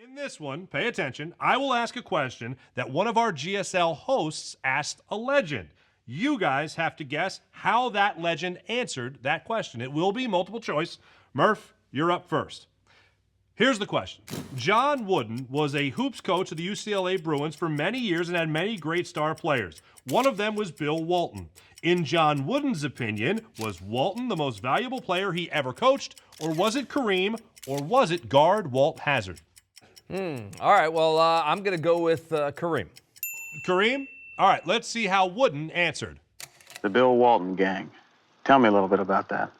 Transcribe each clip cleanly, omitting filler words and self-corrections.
In this one, pay attention, I will ask a question that one of our GSL hosts asked a legend. You guys have to guess how that legend answered that question. It will be multiple choice. Murph, you're up first. Here's the question. John Wooden was a hoops coach of the UCLA Bruins for many years and had many great star players. One of them was Bill Walton. In John Wooden's opinion, was Walton the most valuable player he ever coached, or was it Kareem, or was it guard Walt Hazzard? All right, well, I'm going to go with Kareem. Kareem? All right, let's see how Wooden answered. The Bill Walton gang. Tell me a little bit about that.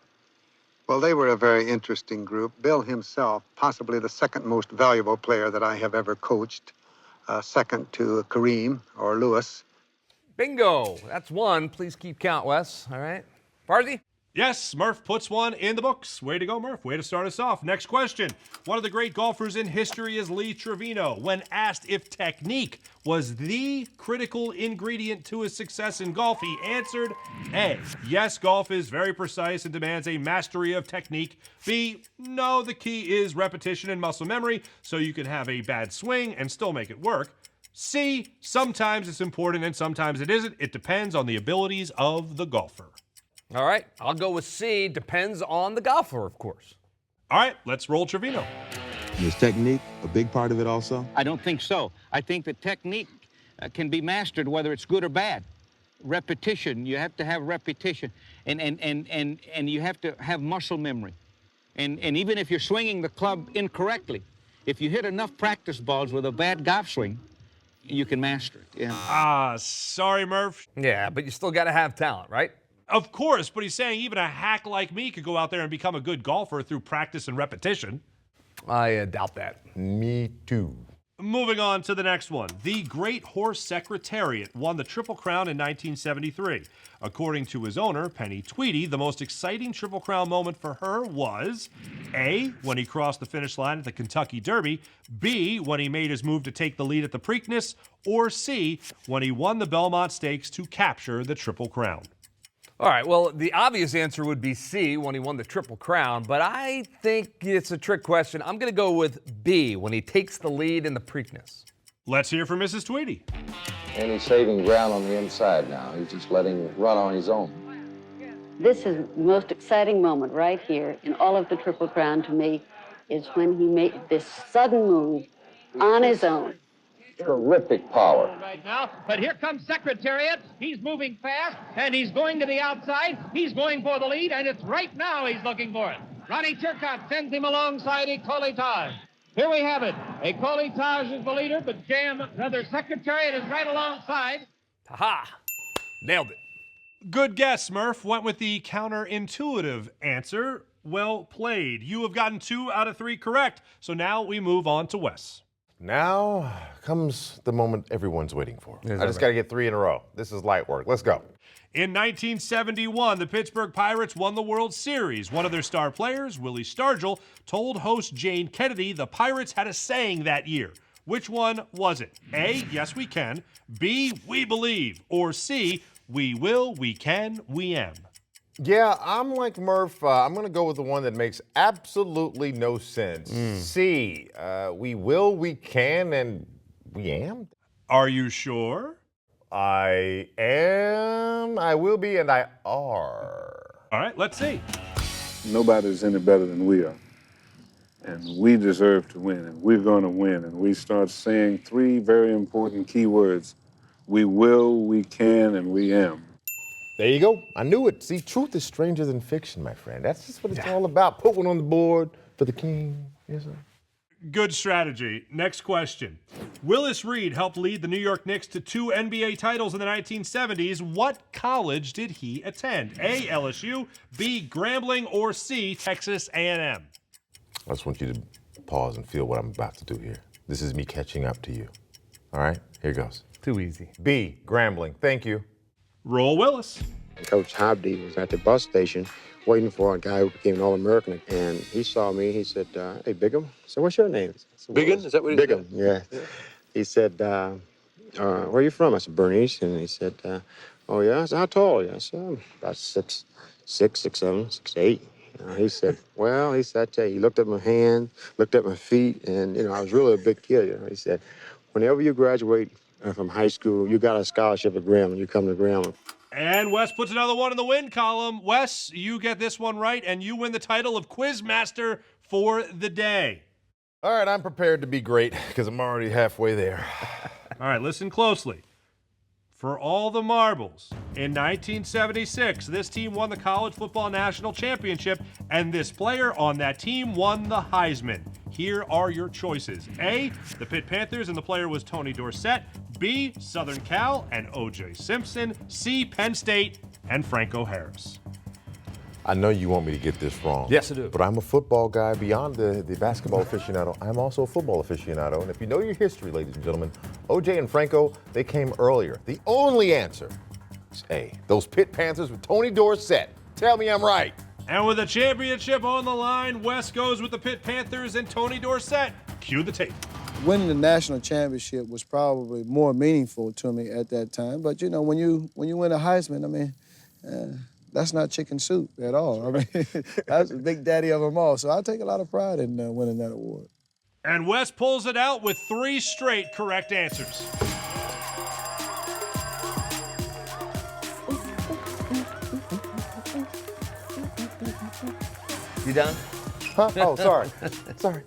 Well, they were a very interesting group. Bill himself, possibly the second most valuable player that I have ever coached, second to Kareem or Lewis. Bingo. That's one. Please keep count, Wes. All right. Barzy? Yes, Murph puts one in the books. Way to go, Murph. Way to start us off. Next question. One of the great golfers in history is Lee Trevino. When asked if technique was the critical ingredient to his success in golf, he answered A, yes, golf is very precise and demands a mastery of technique. B, no, the key is repetition and muscle memory, so you can have a bad swing and still make it work. C, sometimes it's important and sometimes it isn't. It depends on the abilities of the golfer. All right, I'll go with C. Depends on the golfer, of course. All right, let's roll Trevino. Is technique a big part of it also? I don't think so. I think that technique can be mastered, whether it's good or bad. Repetition, you have to have repetition. And you have to have muscle memory. And even if you're swinging the club incorrectly, if you hit enough practice balls with a bad golf swing, you can master it. Yeah. Sorry, Murph. Yeah, but you still got to have talent, right? Of course, but he's saying even a hack like me could go out there and become a good golfer through practice and repetition. I doubt that. Me too. Moving on to the next one. The Great Horse Secretariat won the Triple Crown in 1973. According to his owner, Penny Tweedy, the most exciting Triple Crown moment for her was A, when he crossed the finish line at the Kentucky Derby, B, when he made his move to take the lead at the Preakness, or C, when he won the Belmont Stakes to capture the Triple Crown. All right, well, the obvious answer would be C, when he won the Triple Crown, but I think it's a trick question. I'm going to go with B, when he takes the lead in the Preakness. Let's hear from Mrs. Tweedy. And he's saving ground on the inside now. He's just letting it run on his own. This is the most exciting moment right here in all of the Triple Crown to me, is when he made this sudden move on his own. Terrific power. Right now, but here comes Secretariat. He's moving fast, and he's going to the outside. He's going for the lead, and it's right now he's looking for it. Ronnie Turcotte sends him alongside Ecole Taj. Here we have it. Ecole Taj is the leader, but Secretariat is right alongside. Ha-ha! Nailed it. Good guess, Murph. Went with the counterintuitive answer. Well played. You have gotten 2 out of 3 correct, so now we move on to Wes. Now comes the moment everyone's waiting for. Is I just that got to get 3 in a row. This is light work. Let's go. In 1971, the Pittsburgh Pirates won the World Series. One of their star players, Willie Stargell, told host Jane Kennedy the Pirates had a saying that year. Which one was it? A, yes we can. B, we believe. Or C, we will, we can, we am. Yeah, I'm like Murph. I'm going to go with the one that makes absolutely no sense. C, we will, we can, and we am. Are you sure? I am, I will be, and I are. All right, let's see. Nobody's any better than we are. And we deserve to win, and we're going to win. And we start saying 3 very important key words. We will, we can, and we am. There you go. I knew it. See, truth is stranger than fiction, my friend. That's just what it's all about. Put one on the board for the king. Yes, sir. Good strategy. Next question. Willis Reed helped lead the New York Knicks to 2 NBA titles in the 1970s. What college did he attend? A, LSU, B, Grambling, or C, Texas A&M? I just want you to pause and feel what I'm about to do here. This is me catching up to you. All right? Here goes. Too easy. B, Grambling. Thank you. Roll Willis. Coach Hobdy was at the bus station waiting for a guy who became an All-American, and he saw me. He said, hey, Bigham. I said, what's your name? Said, Bigham? Is that what he Bigham, said? yeah. He said, where are you from? I said, Bernice. And he said, oh, yeah? I said, how tall are you? I said, about 6'7", 6'8". He said, well, he said, I tell you, he looked at my hand, looked at my feet, and, I was really a big kid. He said, whenever you graduate from high school, you got a scholarship at Grambling. You come to Grambling. And Wes puts another one in the win column. Wes, you get this one right, and you win the title of Quizmaster for the day. All right, I'm prepared to be great because I'm already halfway there. All right, listen closely. For all the marbles, in 1976, this team won the College Football National Championship, and this player on that team won the Heisman. Here are your choices. A, the Pitt Panthers, and the player was Tony Dorsett. B, Southern Cal and O.J. Simpson. C, Penn State and Franco Harris. I know you want me to get this wrong. Yes, I do. But I'm a football guy beyond the basketball aficionado. I'm also a football aficionado. And if you know your history, ladies and gentlemen, O.J. and Franco, they came earlier. The only answer is A. Those Pitt Panthers with Tony Dorsett. Tell me I'm right. And with a championship on the line, Wes goes with the Pitt Panthers and Tony Dorsett. Cue the tape. Winning the national championship was probably more meaningful to me at that time. But, when you win a Heisman, that's not chicken soup at all. I mean, that's the big daddy of them all. So I take a lot of pride in winning that award. And Wes pulls it out with 3 straight correct answers. You done? Huh? Oh, sorry. sorry.